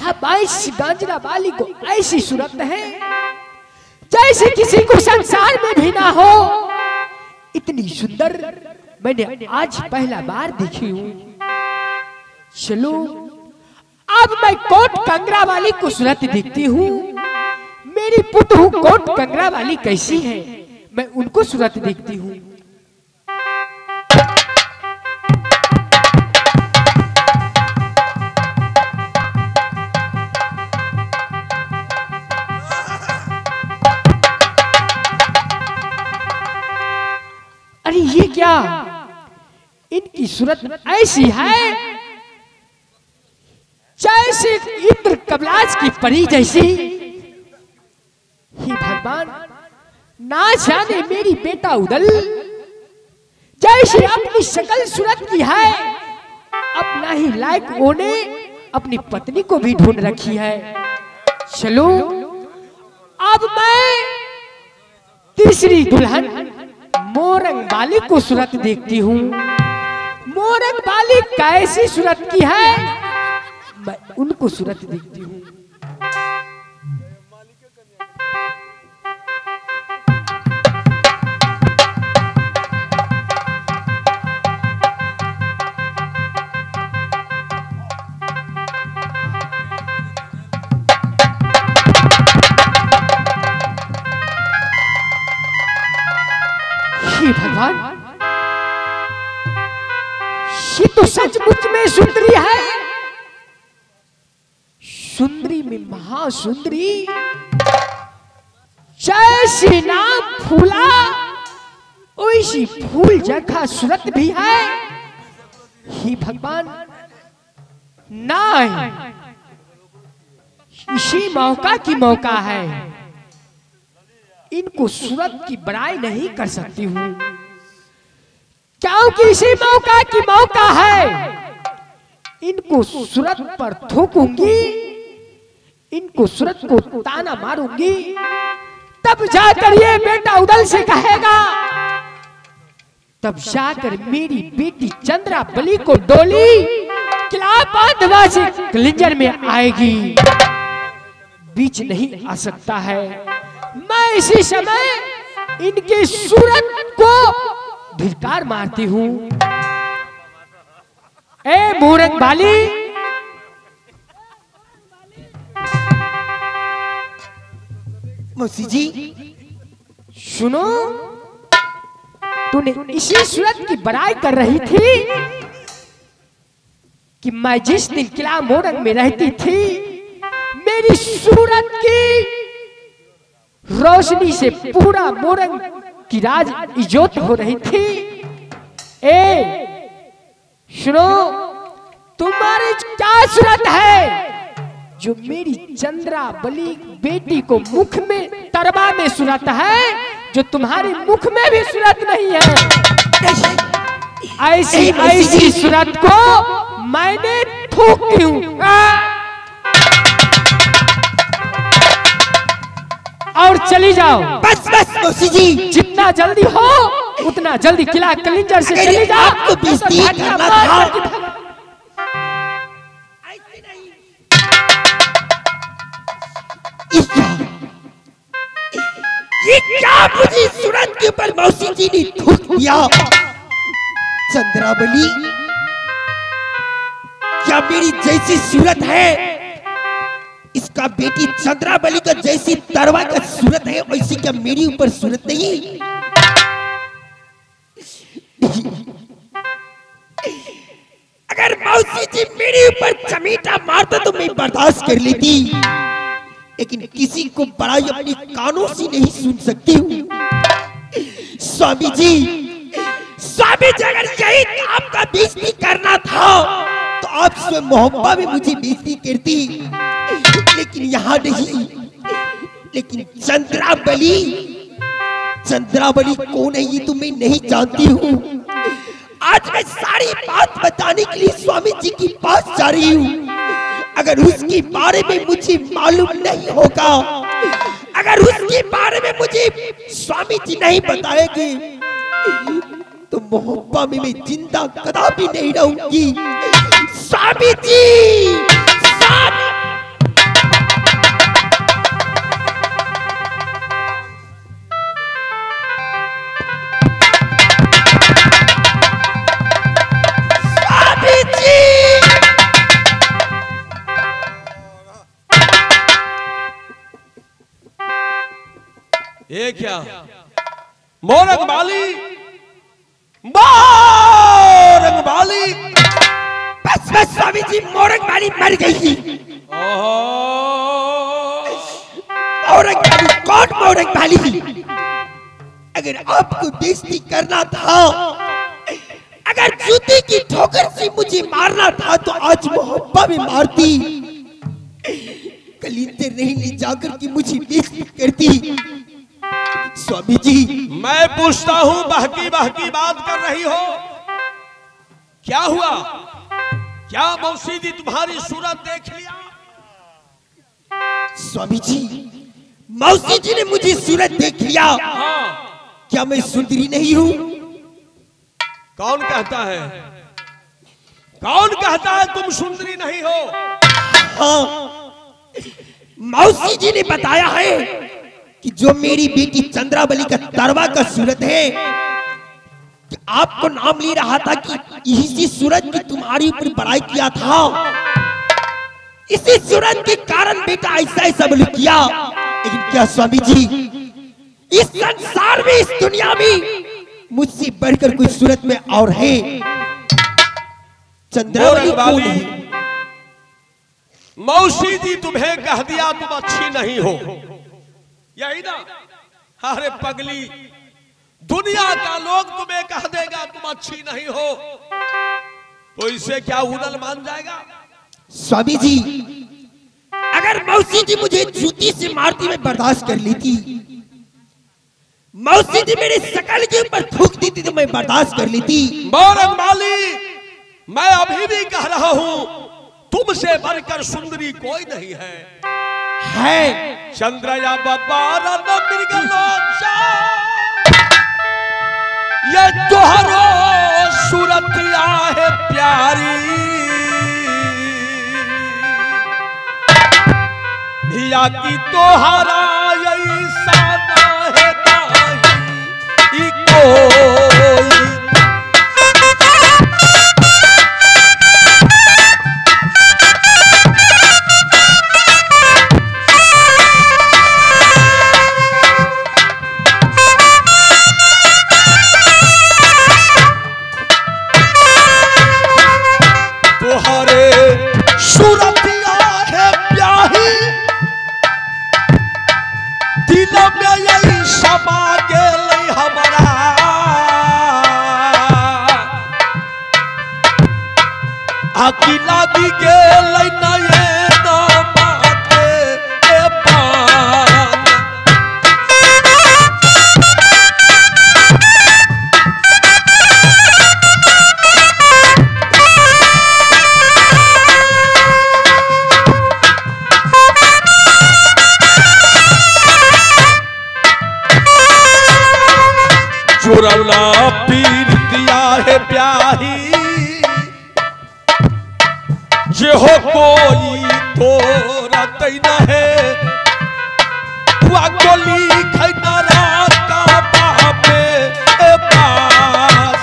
अब इस गांजरा वाली को ऐसी सूरत है जैसे किसी को संसार में भी ना हो। इतनी सुंदर मैंने आज पहला बार देखी हूँ। चलो अब मैं कोट कंगरा वाली को सूरत देखती हूँ। मेरी पुतहू कोट कंगरा वाली कैसी है, मैं उनको सूरत देखती हूँ। अरे ये क्या, इनकी सूरत ऐसी है जैसे इंद्र कबलाज की परी जैसी। हे भगवान, ना जाने मेरी बेटा उदल जैसे अपनी शकल सूरत की है, अपना ही लायक ओने अपनी पत्नी को भी ढूंढ रखी है। चलो अब मैं तीसरी दुल्हन मोरंग बाली को सूरत देखती हूँ। मोरंग बाली कैसी सूरत की है, मैं उनको सूरत देखती हूँ। भगवान, ये तो सचमुच में सुंदरी है। सुंदरी में महासुंदरी, जैसे नाम फूला वैसी फूल जैसा सूरत भी है। हे भगवान, नहीं, इसी मौका की मौका है। इनको सूरत की बड़ाई नहीं कर सकती हूँ, क्योंकि इसी मौका की मौका है। इनको सूरत पर थूकूंगी, इनको सूरत को ताना मारूंगी, तब जाकर ये बेटा उदल से कहेगा, तब जाकर मेरी बेटी चंद्रा बली को डोली किला बांधवा से कलिंजर में आएगी। बीच नहीं आ सकता है। मैं इसी समय इनकी सूरत को धिक्कार मारती हूँ। ए मोरंग बाली, मौसी जी सुनो, तूने इसी सूरत की बड़ाई कर रही थी कि मैं जिस दिन किला मोरंग में रहती थी, मेरी सूरत की रोशनी से पूरा मोरंग की राज इजोत हो रही थी। ए सुनो, तुम्हारी क्या सूरत है जो मेरी चंद्रा बली बेटी को मुख में तरबा में सूरत है, जो तुम्हारी मुख में भी सूरत नहीं है। ऐसी ऐसी सूरत को मैंने थूकती हूँ। और चली जाओ। बस बस मौसी जी, जितना जल्दी हो उतना जल्दी किला कलिंजर से चली जाओ। आपको बेइज्जती करना था। ये क्या मुझे सूरत के ऊपर मौसी जी ने थूक दिया। चंद्रावली, क्या मेरी जैसी सूरत है, इसका बेटी चंद्रावली का जैसी तरवा का सूरत है, वैसी क्या मेरी ऊपर सूरत नहीं? अगर मौसी जी मेरे ऊपर चमेटा मारता तो मैं बर्दाश्त कर लेती, लेकिन किसी को बड़ाई अपनी कानों से नहीं सुन सकती हूँ। स्वामी जी, स्वामी जी, अगर यही आपका बेइज्जती करना था तो आप स्वयं मोहब्बत में मुझे बेइज्जती करती, लेकिन यहाँ नहीं। लेकिन चंद्रावली, चंद्रावली कौन है ये तो मैं नहीं जानती हूँ। आज मैं सारी बात बताने के लिए स्वामी जी के पास जा रही हूँ। अगर उसके बारे में मुझे मालूम नहीं होगा, अगर उसके बारे में मुझे स्वामी जी नहीं बताएंगे, तो मोहब्बत में मैं जिंदा कदापि नहीं रहूंगी। स्वामी जी, स्वामी ये क्या? मोरंग बाली, मोरंग बाली। बस बस स्वामी जी, मोरंग बाली मर गई थी। मोरंग बाली कौन मोरंग बाली थी? अगर आपको बेइज्जती करना था, अगर जूते की ठोकर से मुझे मारना था तो आज मोहब्बा में मारती, कलींदर नहीं ले जाकर के मुझे बेइज्जती करती। स्वामी जी, मैं पूछता हूं, बहकी बहकी बात कर रही हो, क्या हुआ? क्या मौसी जी तुम्हारी सूरत देख लिया? स्वामी जी, मौसी जी ने मुझे सूरत देख लिया। हाँ। क्या मैं सुंदरी नहीं हूं? कौन कहता है? कौन कहता है तुम सुंदरी नहीं हो? हाँ, मौसी जी ने बताया है कि जो मेरी बेटी चंद्रावली का तरवा का सूरत है, कि आपको नाम ले रहा था कि इसी सूरत की तुम्हारी ऊपर बड़ाई किया था, इसी सूरत के कारण बेटा ऐसा ऐसा बोल किया। लेकिन क्या स्वामी जी, इस संसार में, इस दुनिया में मुझसे बढ़कर कोई सूरत में और है? चंद्रावली कौन है? मौसी जी तुम्हें कह दिया तुम अच्छी नहीं हो, यही ना? अरे पगली, दुनिया का लोग तुम्हें कह देगा तुम अच्छी नहीं हो, तो इससे क्या उदल मान जाएगा? स्वामी जी, अगर मौसी जी मुझे जूती से मारती मैं बर्दाश्त कर लेती, मौसी जी मेरे शकल के ऊपर थूक देती तो मैं बर्दाश्त कर लेती। मोरंग बाली, मैं अभी भी कह रहा हूं, तुमसे बढ़कर सुंदरी कोई नहीं है। चंद्रया बाबा ये तोहरो सूरत है प्यारी, धिया की तोहरा ऐसा है ताही कोई। चोरौला पीर दिया है ब्याही, जे हो कोई तोरा तैना है, हुआ गोली खैनारा का बापे ए पास।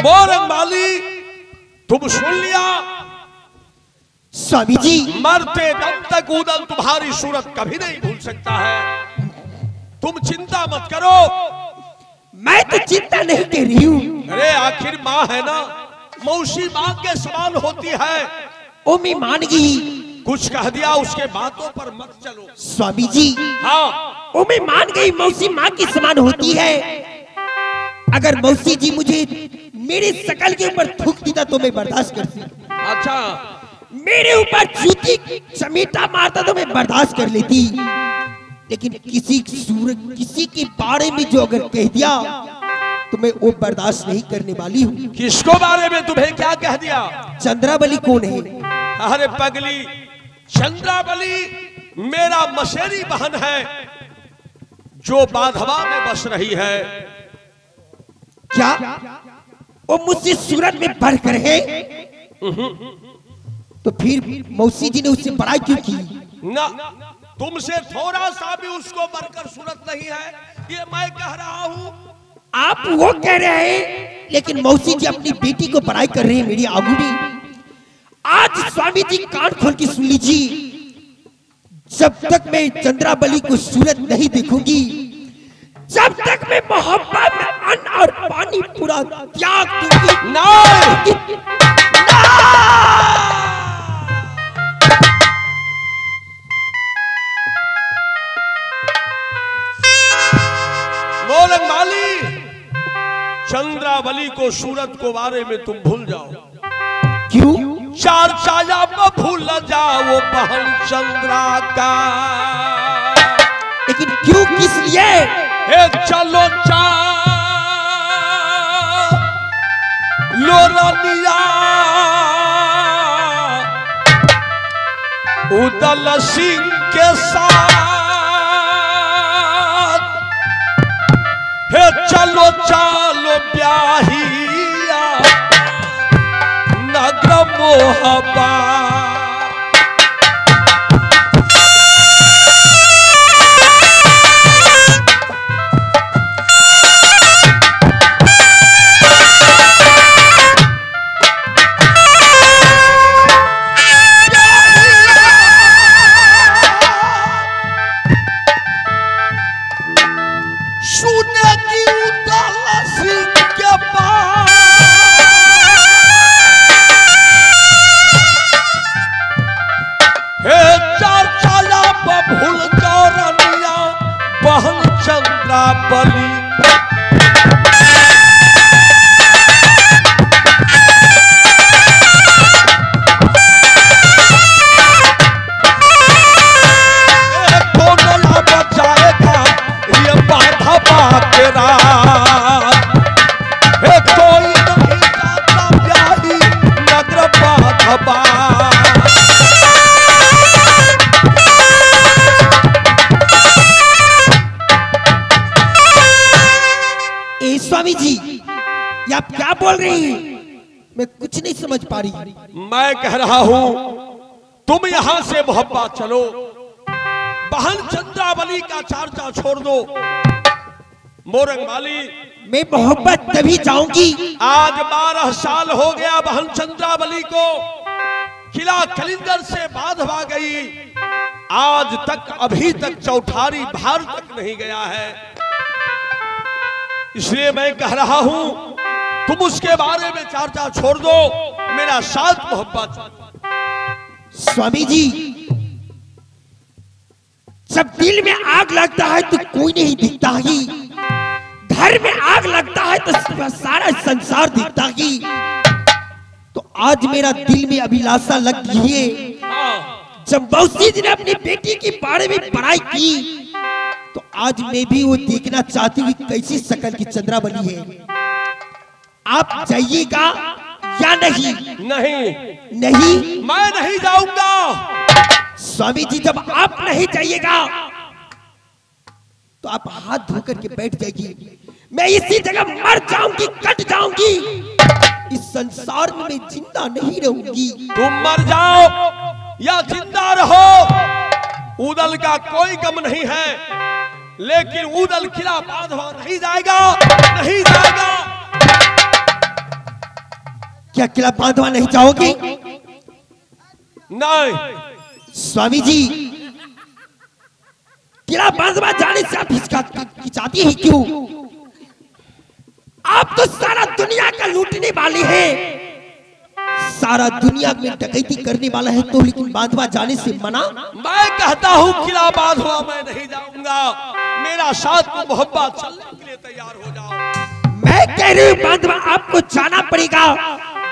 मोरंग बाली, तुम सुन लिया? स्वामी जी, मरते दम तक उदल तुम्हारी सूरत कभी नहीं भूल सकता है, तुम चिंता मत करो। मैं तो चिंता नहीं कर रही हूँ। अरे आखिर माँ है ना, मौसी माँ के समान होती है। ओ मैं मान गई, कुछ कह दिया उसके बातों पर मत चलो। स्वामी जी, हाँ, ओ मैं मान गई, मौसी माँ के समान होती है। अगर मौसी जी मुझे मेरे शकल के ऊपर थूक देता तो मैं बर्दाश्त करती। अच्छा, मेरे ऊपर जूती चमेटा मारता तो मैं बर्दाश्त कर लेती, लेकिन किसी के बारे में जो अगर कह दिया तो मैं वो बर्दाश्त नहीं करने वाली हूँ। किसको बारे में तुम्हें क्या कह दिया? चंद्रावली कौन है? अरे पगली, चंद्रावली मेरा मशेरी बहन है जो बाधवा में बस रही है। क्या वो मुझसे सूरत में बढ़कर है? तो फिर मौसी जी ने उससे बड़ाई क्यों की? ना, तुमसे थोड़ा सा भी उसको बढ़कर सूरत नहीं है। ये मैं कह रहा हूं। आप वो कह रहे हैं, लेकिन मौसी जी अपनी बेटी को बड़ाई कर रही है मेरी आगू में। आज स्वामी जी कान खोल के सुन लीजिए, जब तक मैं चंद्रावली को सूरत नहीं देखूंगी, जब तक मैं मोहब्बत में अन्न और पानी पूरा त्याग दूंगी। नहीं, मोरंग माली, चंद्रावली को सूरत को बारे में तुम भूल जाओ। क्यों? चार चाया में भूल जाओ बहन चंद्रा का। लेकिन क्यों, किस लिए? चलो लो रानिया उदल सिंह के साथ, चलो ब्याहिया नगर मोहब्बत। स्वामी जी, ये आप क्या बोल रही हैं? मैं कुछ नहीं समझ पा रही। मैं कह रहा हूं तुम यहां से मोहब्बत चलो, बहन चंद्रावली का चर्चा छोड़ दो। मोरंग माली, मैं मोहब्बत तभी जाऊंगी। आज 12 साल हो गया बहन चंद्रावली को किला कलिंदर से बांधवा गई, आज तक अभी तक चौठारी भार तक नहीं गया है। इसलिए मैं कह रहा हूं तुम उसके बारे में चर्चा छोड़ दो, मेरा साथ मोहब्बत। स्वामी जी, जब दिल में आग लगता है तो कोई नहीं दिखता ही, घर में आग लगता है तो सारा संसार दिखता ही। तो आज मेरा दिल में अभिलाषा लग गई है। जब मौसी जी ने अपनी बेटी के बारे में पढ़ाई की तो आज मैं भी वो देखना चाहती हूँ कैसी शक्ल की चंद्रावली है। आप जाइएगा या नहीं? नहीं, नहीं, मैं नहीं जाऊंगा। स्वामी जी, जब आप नहीं जाइएगा तो आप हाथ धोकर के बैठ जाएगी। मैं इसी जगह मर जाऊंगी, कट जाऊंगी। इस संसार में मैं जिंदा नहीं रहूंगी। तुम मर जाओ या जिंदा रहो, उदल का कोई गम नहीं है, लेकिन उदल किला बांधवा नहीं जाएगा, नहीं जाएगा। क्या किला बांधवा नहीं जाओगी? नहीं स्वामी जी, किला बांधवा जाने से आप हिचकिचाती हैं क्यों? आप तो सारा दुनिया का लूटने वाली है, सारा दुनिया में डकैती करने वाला है, तो लेकिन बांधवा जाने से मना? मैं कहता हूँ किला बांधवा मैं नहीं जाऊंगा, मेरा साथ को मोहब्बत चलने के लिए तैयार हो जाओ। मैं कह रही हूँ बांधवा आपको जाना पड़ेगा।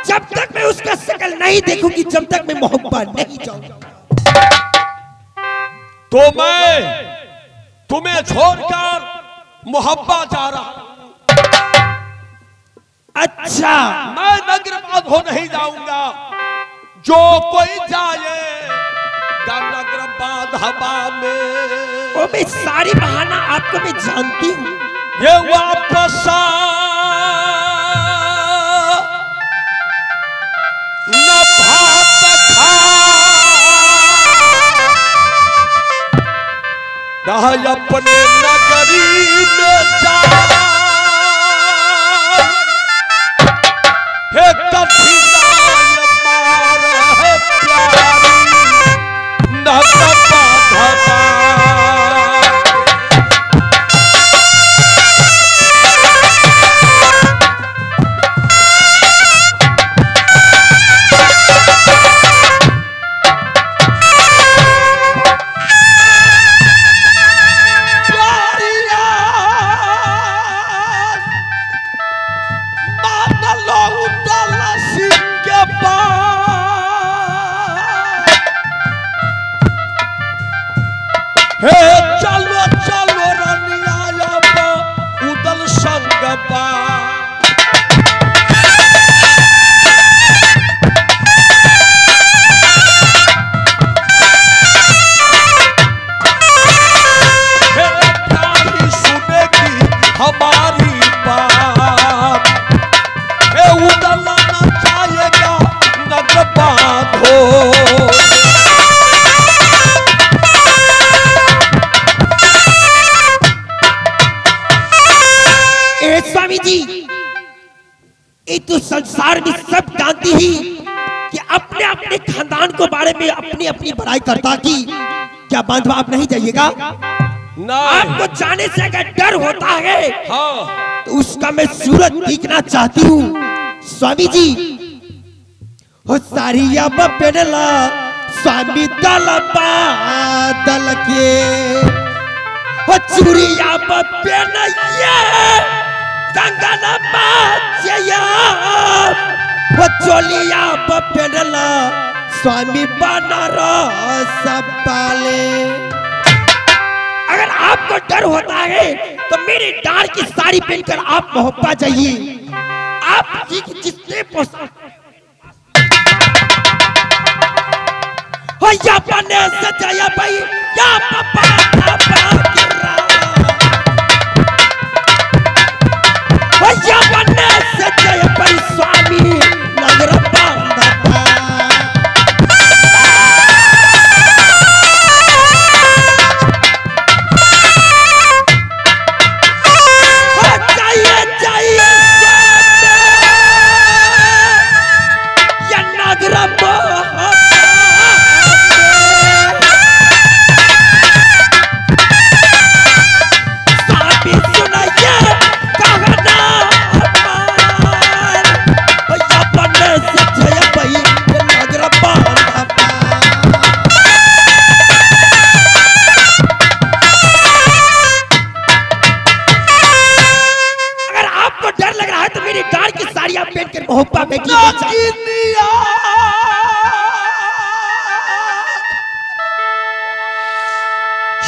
जब तक मैं उसका शक्ल नहीं देखूंगी, जब तक मैं मोहब्बत नहीं जाऊंगा। तो मैं तुम्हें छोड़कर मोहब्बत जा रहा हूं। अच्छा, मैं नगर बांधो नहीं जाऊंगा, जो कोई जाए नगर बांधवा में। ओ, मैं सारी बहाना आपको मैं जानती हूँ। ये वापस न भात खा अपने नगर में जा हे कठिनाई मार है प्यारी न दबा धबा चलो चलो रनिया उदल संगबा सुनेगी हमारी बात उदल न जाएगा नग बांधो स्वामी जी, ये तो संसार में सब जानती ही कि अपने अपने खानदान को बारे में अपनी अपनी बड़ाई करता की क्या बांधवा आप नहीं जाइएगा? आपको जाने से अगर डर होता है हाँ। तो उसका मैं सूरत दिखना चाहती हूँ स्वामी जी। हो सारिया बपेला स्वामी दल बादल के हो चूड़िया बपेला कंगना बाजिया वो चोलिया बपेला स्वामी बनारस पाले। अगर आपको डर होता है तो मेरी डार की साड़ी पहनकर आप मोहब्बा जाइए। आप जितने हो या बने सजाया भाई या पापा बनने से जय पर स्वामी नगर बांधता चाहिए चाहिए या नगर स्वामी सुनाइए कहना मोहब्बा में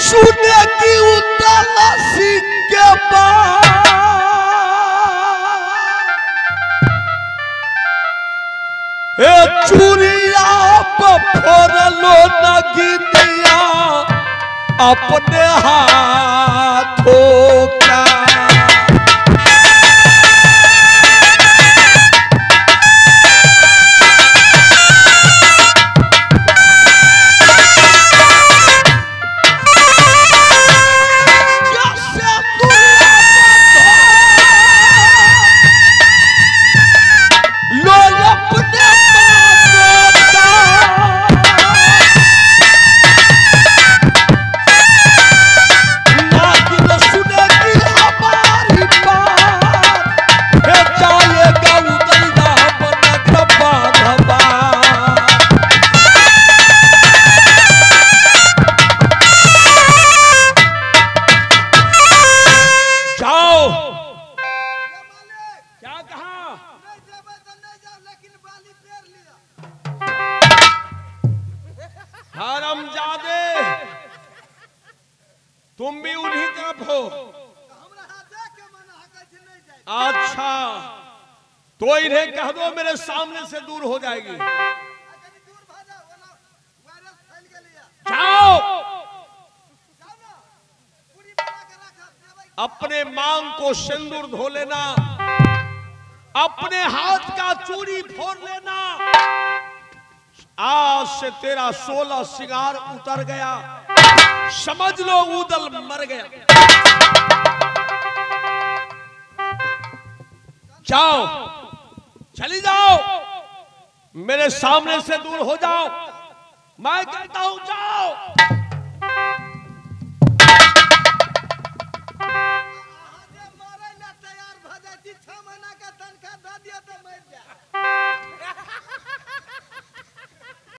सुने की उताला सिंह के चूड़िया फोड़लो नगिनिया अपने हाथों का तुम भी उन्हीं तरफ हो। अच्छा तो इन्हें कह दो मेरे सामने से दूर हो जाएगी। जाओ अपने मांग को सिंदूर धो लेना, अपने हाथ का चूड़ी फोड़ लेना। आज से तेरा 16 सिंगार उतर गया, समझ लो उदल मर गया। जाओ, चली जाओ, मेरे सामने से दूर हो जाओ, मैं कहता हूं जाओ।